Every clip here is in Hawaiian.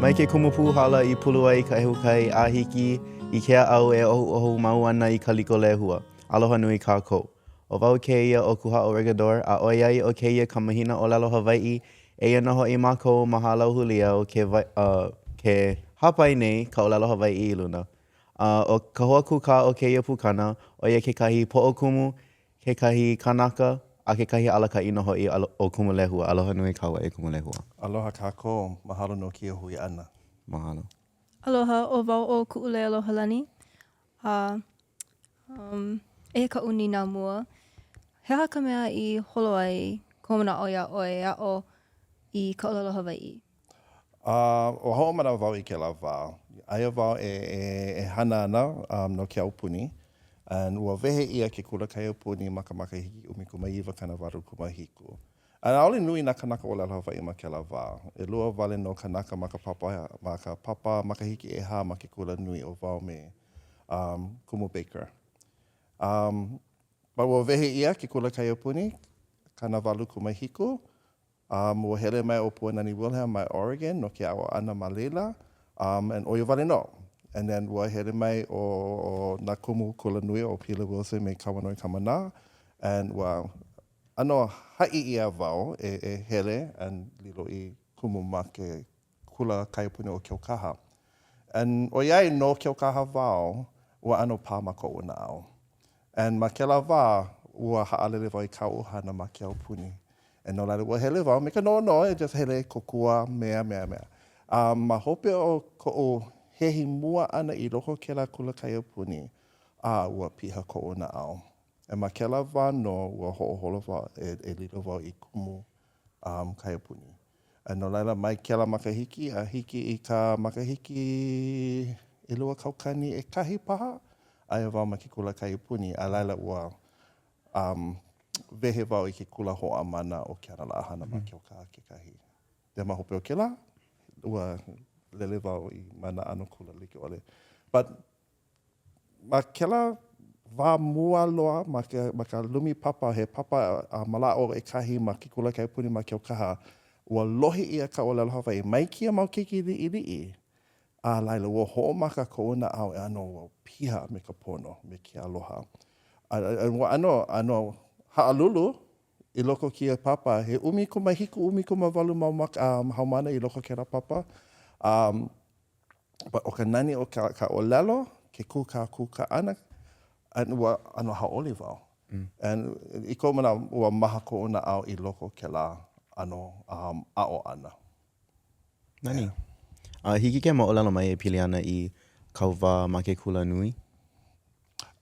Mai ke kumu puhala I pulu ai ka ehukai ahiki I kea au e ohu mau ana I kaliko lehua. Aloha nui kākou. O wau kēia o kuha o regador a oiai o kēia ka mahina ʻōlelo Hawaiʻi eia noho I mākou mahalau hulia o ke hapai nei ka ʻōlelo Hawaiʻi I luna. O ka hoa kūkā o kēia pūkana o ia ke kahi poʻokumu, ke kahi kanaka, a ke kahi alakaʻi noho I o Kumu Lehua. Aloha nui kaua e Kumu Lehua. Aloha kākou, mahalo no kia hui ana. Mahalo. Aloha o wau o kuʻule aloha lani. E ka uni nā mua. He aha ka mea I holo ai komana o ia oe a o I ka ʻōlelo Hawaiʻi? O hoʻomana wau I kēlā wā. Aia wau e hana ana no ke aupuni. And ua wehe ia ke kula kai aupuni ma ka makahiki ʻumikumaʻiwa kana waru kumahiku. And aole nui nā kanaka ʻōlelo Hawaiʻi ma kēlā wā. E lua wale no kanaka ma ka papa makahiki e hā ma ke kula nui o wau me Kumu Baker. But ua wehe ia ke kula kai aupuni, kana walu kumahiku. Ua hele mai o Puanani Wilhelm mai Oregon no ke awa ana ma leila. And o ia wale no. And then ua hele mai o nā kumu kula nui o Pila Wilson me Kawanoi Kamana. And ua ano haʻi ia wau e hele and lilo I kumu ma ke kula kai aupuni o Keukaha. And o iai no Keukaha wau, ua ano pā ma koʻu na au. And ma kēlā wā, ua haʻalele wau I kau hana ma ke aupuni. And no laila ua hele wau, me ka no, e just hele kokua, mea. Ma hope o koʻu hehi mua ana I loko kēlā kula kai aupuni, ua piha koʻu na au. E ma kēlā wā no, ua hoʻoholo wau e lilo wau I kumu kai aupuni. E no laila mai kēlā makahiki, a hiki I ka makahiki e lua kaukani e kahi paha, aia wau ma ke kula kai aupuni, a laila ua wehe wau I ke kula hoʻomāna o ke ana laʻahana ma ke oka ke kahi. Te mahope o kēlā, ua lele wau I mana ano kula like ole. But ma kēlā wā mua loa ma ka lumi papa, he papa malao e kahi ma ke kula kai aupuni ma ke okaha, ua lohi ia ka ʻōlelo Hawaiʻi. Mai kia mau keiki liʻiliʻi, a laila ua hoʻomaka ko ona au e ano ua piha me ka pono me ke aloha. Ua ano haʻalulu I loko kia papa, he ʻumikumahiku, ʻumikumawalu mau haumāna I loko kēlā papa. But o ka nani o ka ʻōlelo, ke kūkā ana, ua ano haʻoli wau. And I ko mana ua maha ko ona au I loko kēlā ano ʻaʻo ana. Nani. Hiki ke maʻolelo mai e pili ana I kauwā ma ke kula nui?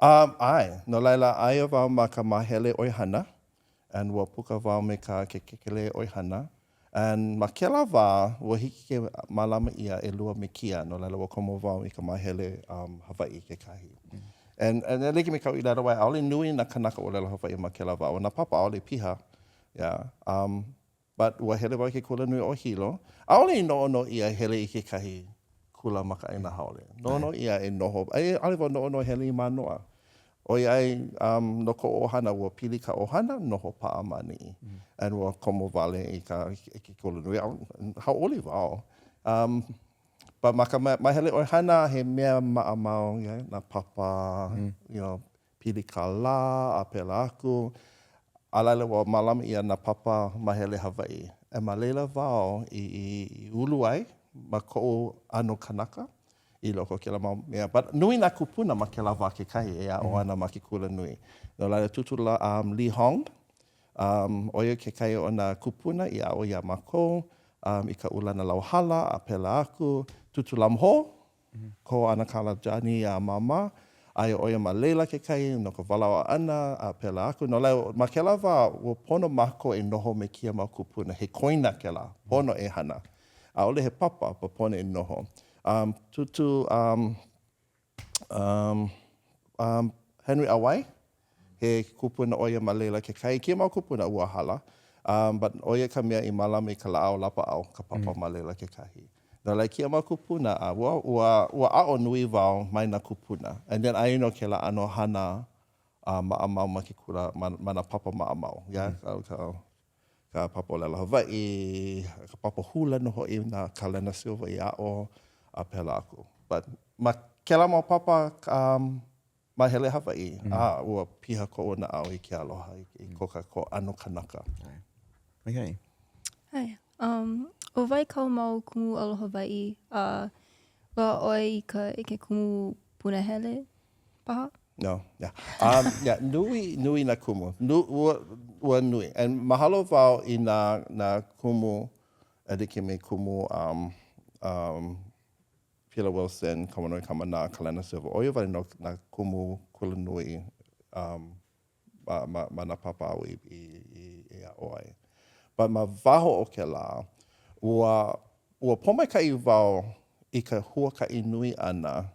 Ai, no laila aia wau ma ka mahele ʻoihana, and ua puka wau me ka ke kekele ʻoihana. And ma kēlā wā, ua hiki ke malama ia e lua me kia, no laila ua komo wau I ka mahele Hawaiʻi ke kahi. And e leke me kau I lera wai, aole nui na kanaka ʻōlelo Hawaiʻi ma kēlā wā, o na papa aole piha. Yeah. But ua hele wau ke kula nui o hilo. Aole I no ia hele I ke kahi kula makaʻina haole. No ia e noho. Ale wau no hele I manoa. O iai no ko ohana ua pili ka ohana noho paʻa mani. And ua komo wale I ke kula nui. Haʻoli wau. But ma ka mahele ohana he mea maʻamau, yeah, na papa, you know, pili ka lā, a pela aku. A laila ua malama ia na papa mahele Hawaiʻi. E ma leila wau I ulu ai, ma koʻu ano kanaka, I loko kēlā mau mea. But nui nā kupuna ma kēlā wā ke kahi e a o ana ma ke kula nui. No laila tutula Li Hong, oia ke kai o nā kupuna I a o ia mākou, I ka ulana lauhala, a pela aku, tutula mho, ko ana kala jani a mama, ai oia ma leila ke kai, no ka walawa ana, a pela aku. No lai, ma kēlā wā, ua pono mako e noho me kia mau kupuna. He koina kēlā, pono e hana. A ole he papa, pa pono e noho. Henry Awai, he kupuna oia ma leila ke kai. Kia mau kupuna ua hala. But oia ka mea I malama I ka laʻau lapa au, ka papa ma leila ke kahi. No lai kia mau kupuna, ua ʻaʻo nui wau mai na kupuna. And then ai no ke la ano hana maʻamau ma ke kula, ma na papa maʻamau. Yeah? ka papa ʻŌLELO Hawaiʻi, ka papa hula no hoʻi nā kalena silva i a'o, a pēlā aku. But ma kēlā mau papa mahele Hawaiʻi, ua piha koʻu na au i ke aloha, i koka ko ano kanaka. Okay. Hai. O wai kau mau kumu aloha Hawaiʻi, wa oi I ke kumu punahele paha? No, yeah. Nui na kumu. Ua nui. And mahalo wau I nā kumu, adike me kumu Pila Wilson, Kawanoi Kamana, Kalena Silva. Oia wale no nā kumu kula nui ma nā papa au I a oi. But ma waho o ke la, ua pomaikai wau I ka huakai nui ana,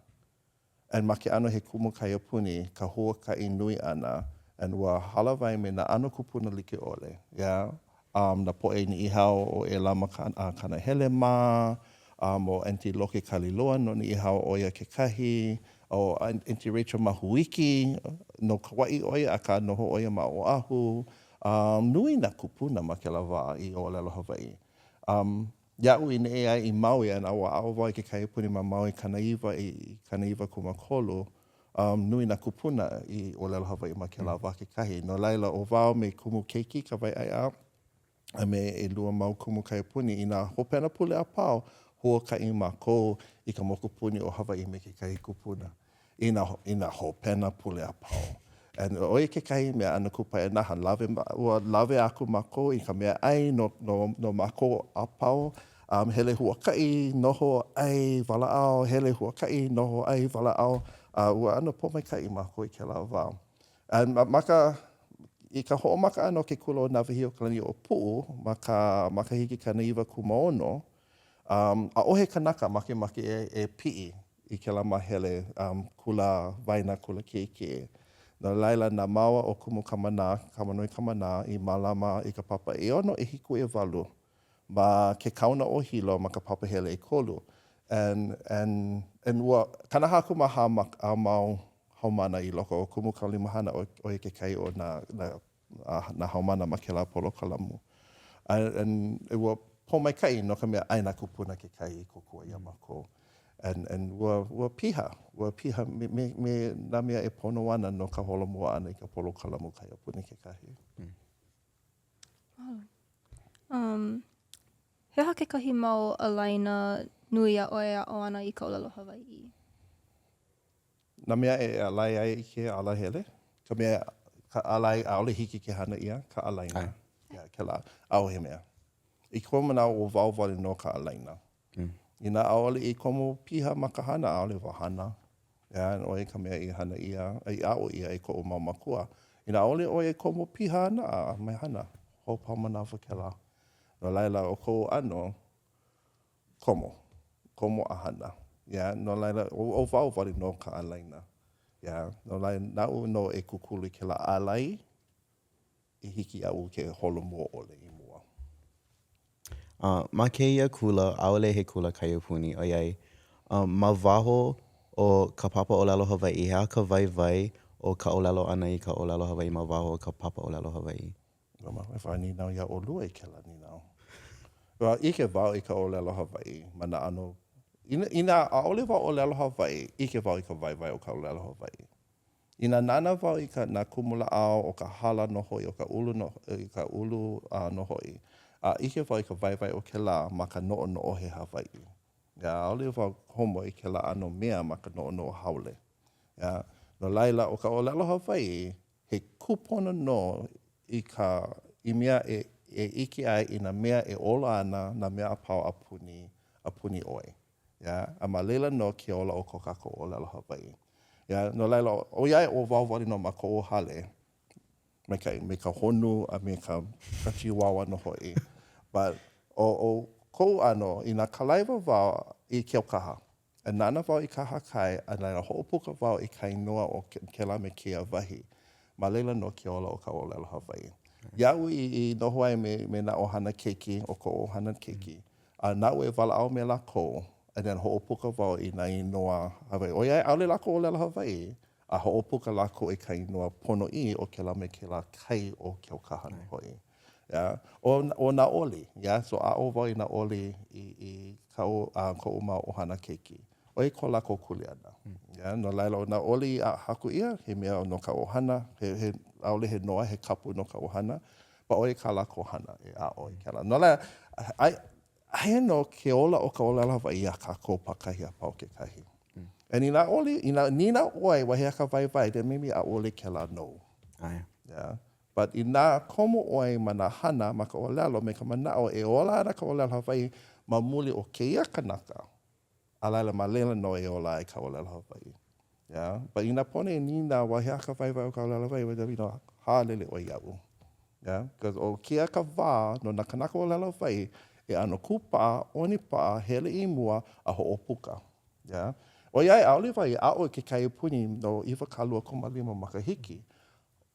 and ma ke ano he kumu kaiapuni, ka huakai nui ana, and ua halawai me na ano kupuna like ole. Yeah? Na poʻe ni ihau o e lama kana hele ma, o Auntie Loke Kaliloa no ni ihau o ia ke kahi, o Auntie Rachel Mahuiki, no Kauai oia a ka noho oia ma Oahu. Nui na kupuna ma ke lawa I ʻŌLELO Hawaiʻi. Ia'u I neʻe ai I Maui, and aua ao wai ke kaiapuni ma Maui kanaiwa kumakolu, nui na kupuna I ʻŌLELO Hawaiʻi ma ke lawa kekahi. No laila o wao me kumu keiki ka waiʻaiʻa, a me e lua mau kumu kaiapuni I nā hopena pule a pau, huakai mākou I ka mokupuni o Hawaiʻi me kekahi kupuna. I nā hopena pule a pau. And oi kekahi mea ana kupai naha, lawe aku mākou I ka mea ai no mākou a pau, hele huakai, noho ai walaʻau, hele huakai, noho ai walaʻau, ua ana pomaikai mākou I ke la wao. And I ka hoʻomaka ano ke kula o Nawahi o Kalani o Puʻu, ma ka makahiki kanaiwa kumaono, a ohe kanaka make e pi'i I ke la mahele, kula waina, kula keike. No laila nā maua o kumu kamana, kamanoi kamana, I malama I ka papa e ono e hiku e walu, ma ke kauna o hilo ma ka papa hele e kolu. And ua, kanaha aku maha a mau haumāna I loko o kumu kalimahana o ke kai o na haumāna ma ke la polo kalamu. And ua pomaikai no ka mea aina kupuna ke kai I kokua ia mako. And ua piha me nā mea e pono ana no ka holomua ana I ka polo kalamu kai apuni ke kahi. He hake kahi mau alaina nui a oe a o ana I ka ʻŌLELO Hawaiʻi? Nā mea e alai ai I ke ala hele. Ka mea ka alai aole hiki ke hana ia, ka alaina. Ia, ke la, au he mea. I kua mana o wau wale no ka alaina. I nā aole I komo piha ma ka hana, aole wa hana. Ia, oe ka mea I hana ia, I ao ia I ko'o mau makua. I nā aole oe komo piha ana, a mai hana. Ho pau manawa ke la. No laila o ko'o ano, komo a hana. Ia, no laila, o wau wale no ka alaina. Ia, no laila, nau no e kukulu ke la alai, I hiki au ke holomua ole I mua. Ma kēia kula, ʻaole he kula kaiapuni, ʻoiai, ma waho o ka papa ʻŌLELO Hawaiʻi, hea ka waiwai o ka ʻŌLELO ana I ka ʻŌLELO Hawaiʻi ma waho o ka papa ʻŌLELO Hawaiʻi. Ma whai ninau ia o lua I ke la ninau. Ike wau I ka ʻŌLELO Hawaiʻi, ma na ano, ina ʻaole wau ʻŌLELO Hawaiʻi, ike wau I ka waiwai o ka ʻŌLELO Hawaiʻi. Ina nana wau I ka nā kumulaʻau o ka hala no hoi, o ka ulu no hoi. Ike wau I ka waiwai o ke la ma ka noʻonoʻo he Hawaiʻi. Ia, ʻaole wau homo I ke la ano mea ma ka noʻonoʻo haole. Ia, no laila o ka ʻŌLELO Hawaiʻi, he kupona no I mea e iki ai I nā mea e ola ana, nā mea a pau apuni oi. Ia, a ma leila no ke ola o ko kako ʻŌLELO Hawaiʻi. Ia, no laila, o iai o wauwari no ma ko o hale, me ka honu a me ka chihuahua no hoi. But o kou ano, I nā kalaiwa wau I keo kaha. E nana wau I kaha kai, a nana hoʻopuka wau I kai noa o kēlā me kēia wahi. Ma leila no ke ola o ka ʻŌLELO Hawaiʻi. Iau I noho ai me nā ʻohana keiki, o ko ʻohana keiki. Nau e walaʻau me lako, and then hoʻopuka wau I nā inoa Hawaiʻi. O iai ʻaole lako ʻŌLELO Hawaiʻi, a hoʻopuka lako I ka inoa ponoʻi o kēlā me kēlā kai o keo kaha no hoi. Yeah. O Nīnauele, yeah. So a o wau I Nīnauele I ko'u mau ohana keiki. O I ko lako kuli ana. Yeah. No laila o Nīnauele a haku ia, he mea no ka ohana, he aole he noa, he kapu no ka ohana. Pa o I ka lako hana e a o I kela. No laila, ai no ke ola o ka ʻŌLELO HAWAIʻI a kākou pakahi a pau ke kahi. And I Nīnauele, wa he aka vai, then maybe a ole kela no. Yeah. But I nā komo oi ma nā hana ma ka ʻŌLELO me ka manao e ola ana ka ʻŌLELO HAWAIʻI ma muli o kēia kanaka. A laila ma lela no e ola ai ka ʻŌLELO HAWAIʻI. Yeah. But I nā pone e nina wa he aka vai o ka ʻŌLELO HAWAIʻI wa hālele o iau. Yeah. Because o kia ka wā no nā kanaka ʻŌLELO HAWAIʻI e ano kūpā, oni pā, hele I mua a hoʻopuka. Yeah. O iai aole wai a o ke kai puni no iwa kalua komalima makahiki.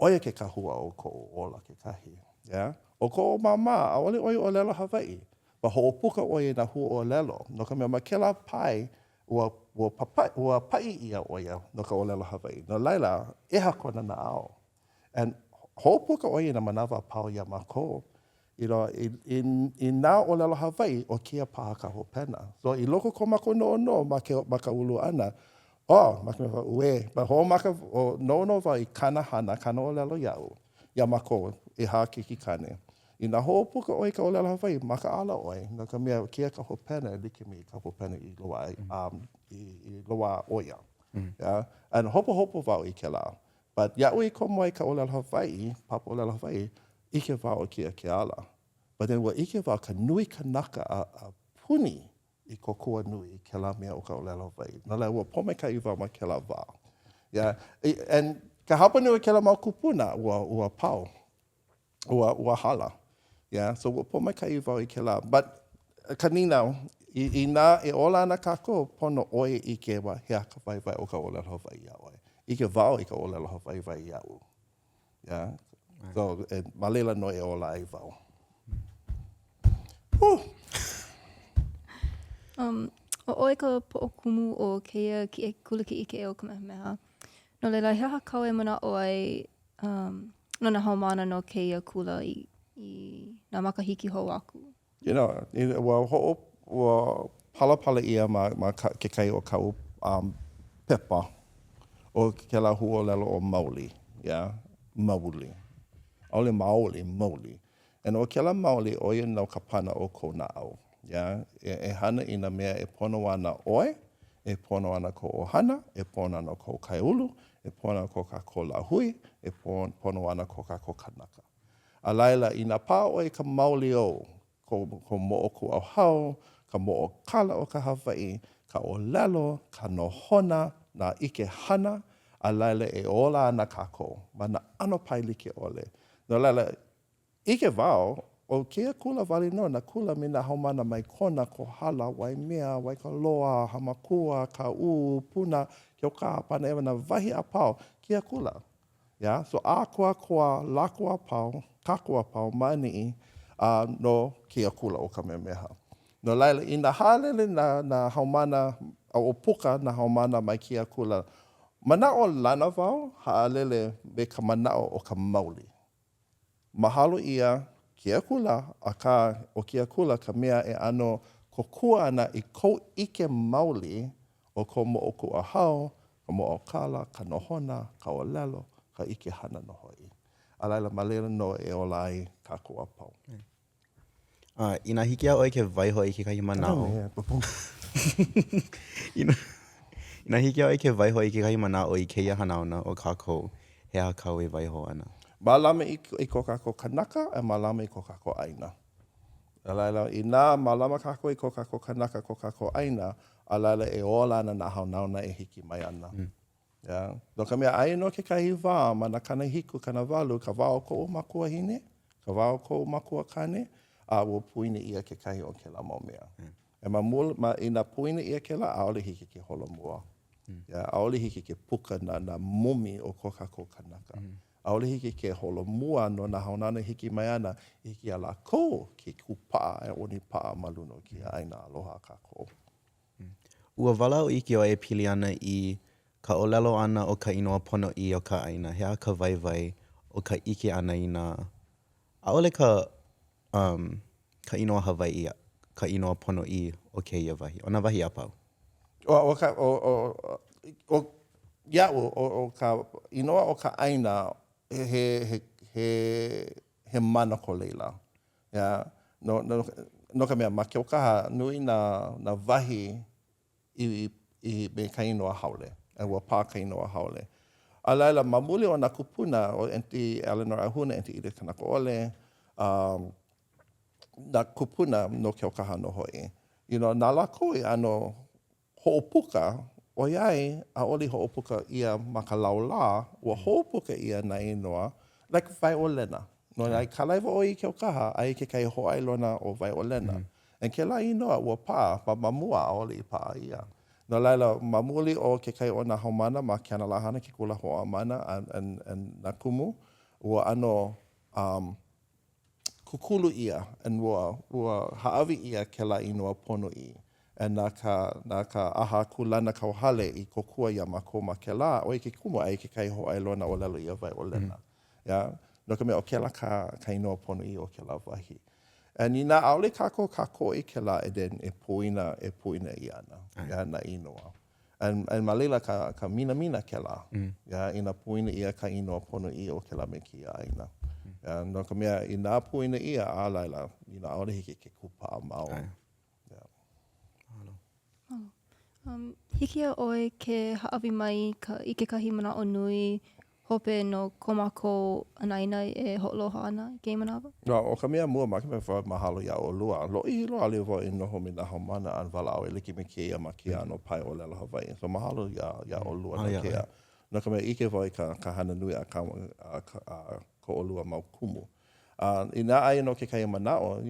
Oia ke kahua o ko ola ke kahi. Yeah? O ko o mama, a ole oi ʻŌLELO HAWAIʻI. Ma hoʻopuka oi na hu ʻŌLELO. No ka mea ma kēlā pai ua pai ia oia no ka ʻŌLELO HAWAIʻI. No laila, eha kona na ao. And hoʻopuka oi na manawa pau ia mako. I nā ʻŌLELO HAWAIʻI o kia paha ka hopena. So I loko ko mako no ma ka ulu ana. Maka ue, ma hoʻomaka o no wai kana hana, kana ʻŌLELO iau. Ia mako e hākiki kane. I nā hoʻopuka oi ka ʻŌLELO HAWAIʻI, maka ala oi. No ka mea kia ka hopena, like me ka hopena I loa oia. Yeah? And hopo wau I kēlā. But iau I komo ai ka ʻŌLELO HAWAIʻI, papa ʻŌLELO HAWAIʻI, ike wau kia ke ala. But then wa ike wau ka nui kanaka a puni I kokua nui I kēlā mea o ka ʻŌLELO HAWAIʻI. Nā lai ua pomeka I wau ma kēlā wā. Yeah. And ka hapa nui o kēlā mau kupuna ua pau. Ua hala. Yeah. So ua pomeka I wau I kēlā. But ka ninau, I nā e ola ana kākou, pono oe I ke wa he aka vai o ka ʻŌLELO HAWAIʻI a oe. I ke wau I ka ʻŌLELO HAWAIʻI vai iau. Yeah. So, ma lela no e ola ai wau. O oi ka poʻokumu o kēia ki e kula ki ike o Kamehameha. No leila, he aha kau e mana oi no na haumāna no kēia kula I nā makahiki hou aku. You know, ua pala ia ma ke kai o kau pepa o kēlā hu ʻŌLELO o mauli. Yeah, mauli. Aole mauli. And o kēlā mauli, oia nau ka pana o kou na au. Yeah? E hana I nā mea e pono ana oe, e pono ana ko ohana, e pono ana ko kaiulu, e pono ana ko kako lahui, e pono ana ko kako kanaka. A laila, I nā pā oe ka mauli o, ko moʻoku au hau, ka moʻokala o ka Hawaiʻi, ka ʻŌLELO, ka nohona, nā ike hana, a laila e ola ana kako, ma na ano pai like ole. No laila, ike wao, o kia kula wali no, na kula me na haumāna mai kona ko hala, wai mea, wai ka loa, hamakua, ka puna, kia o ka pana ewa na wahi a pau, kia kula. Yeah? So a koa, lako a pau, kako a pau, mani no kia kula o Kamehameha. No laila, I na halele na haumāna, o puka na haumāna mai kia kula, manao lana wau, haalele me ka manao o ka mauli. Mahalo ia kia kula, a ka o kia kula ka mea e ano kokua ana I kou ike mauli o ko moʻoku a hau, ka moʻokala, ka nohona, ka ʻŌLELO, ka ike hana no hoi. A laila malela no e ola ai kākou a pau. I nā hiki a oi ke waiho I ke kahi manao. I nā hiki a oi ke waiho I ke kahi manao I kēia hanauna o kākou, he a kau e waiho ana. Mālama I ko kākou kanaka, e mālama I ko kākou aina. A laila, I nā mālama kākou I ko kākou kanaka, ko kākou aina, a laila e ola ana nā haunauna e hiki mai ana. Yeah. No ka mea ai no ke kahi wā, ma na kana hiku, kana walu, ka wā o ko o makua hine, ka wā o ko o makua kane, a ua puine ia ke kahi o ke la mau mea. E ma I nā puine ia ke la, aole hiki ke holomua. Yeah, aole hiki ke puka na mumi o ko kākou kanaka. Aole hiki ke holomua no na haunana hiki mai ana, hiki a la ko ke kupā e oni pā maluno ki a aina aloha kākou. Ua wala o iki o e pili ana I ka ʻŌLELO ana o ka inoa pono I o ka aina. He a ka waiwai o ka ike ana I nā. Aole ka ka inoa Hawaii, ka inoa pono I o kēia wahi. O nā wahi a pau. O ka inoa o ka aina he mana ko leila. Yeah. No ka mea, ma ke o kaha nui na wahi I me ka inoa haole. E ua pā ka inoa haole. A laila, ma muli o na kupuna o Enti Eleanor Ahuna, Enti Edith Kanaka Ole, na kupuna no ke o kaha no hoi. Nā lako I ano hoʻopuka, o iai a oli hoʻopuka ia ma ka laulā, ua hoʻopuka ia na inoa, like violena. No ai kalaiwa o I ke o kaha, ai ke kai hoʻailona o violena. And kēlā inoa ua pā, pa mamua a oli I pā ia. No laila, mamuli o ke kai o na haumāna ma ke ana lahana ke kula hoʻomāna and na kumu, ua ano kukulu ia, and ua haawi ia kēlā inoa pono I. And nā ka aha kulana kauhale I kokua ia ma ko ma kēlā, o I ke kumu ai ke kai hoʻailona o lelo ia vai o lena. Yeah? No ka mea o kēlā ka inoa pono I o kēlā wahi. And I nā aole kako I kēlā e puina I ana. Yeah, na inoa. And ma leila ka mina kēlā. Yeah, I nā puina ia ka inoa pono I o kēlā me ki a aina. Yeah, no ka mea I nā puina ia a laila, I nā aole hiki ke kupa mao. Hiki a oe ke haawi mai I ke kahi mana o nui hope no komako anaina e hoʻoloha ana I ke manawa? No, o ka mea mua ma ke mea wha mahalo ia o lua. Lo'i loa leo wau I noho me na haumāna an wala au e liki me kēia ma kia no pai o lela Hawaii. So mahalo ia o lua na kēia. No ka mea ike wau I ka hana nui a ko o lua mau kumu. I nā ai no ke kai manao,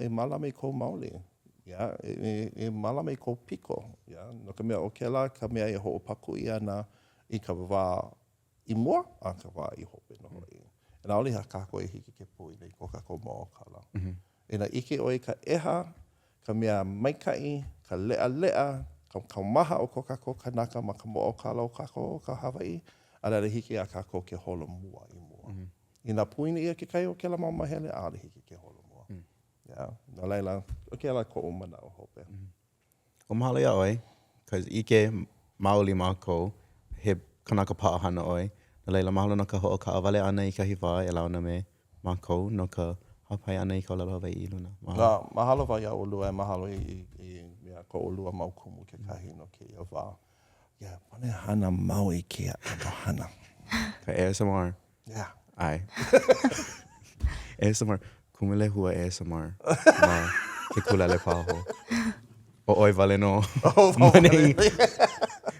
e malame I ko maoli. Yeah, e malame I ko piko. Yeah, no ka mea o kēlā ka mea I hoʻopaku ia na I ka wā I mua a ka wā I hope no hoi. E nā oli ha kako e hiki ke pui nei ko kako mo o kala. E nā ike oi ka eha, ka mea maikai, ka lea, ka maha o ko kako kanaka ma ka mo o kala o kako o ka Hawaii, a rere hiki a kako ke holo mua I mua. I nā puini ia ke kai o kela mau mahele, a rere hiki ke holo mua. Yeah, nā leila, o kela ko o mana o hope. O mahalo ia oi, cause ike maoli mākou, he kanaka paʻahana oi. Na leila mahalo no ka hoʻo ka awale ana I kahi wā e launa me mākou no ka hapai ana I ka ʻŌLELO Hawaiʻi luna. Mahalo wā ia o lua e mahalo I ko o lua mau kumu ke kahi no keia wā. Yeah, pane hana mau I kea ano hana. Ka ASMR. Yeah. Ai. ASMR. Kumu Lehua ASMR. Ma ke kulale pāho. O oi wale no. Manei.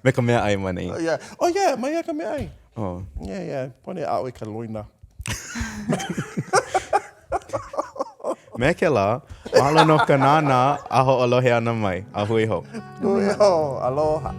Me ka mea ai manei. Yeah. Oh yeah, mai ia ka mea ai. Oh. Yeah. Pone a oi ka loina. Me ke la, mahalo no ka nāna a hoʻolohe ana mai. A hui ho. Hui ho, aloha.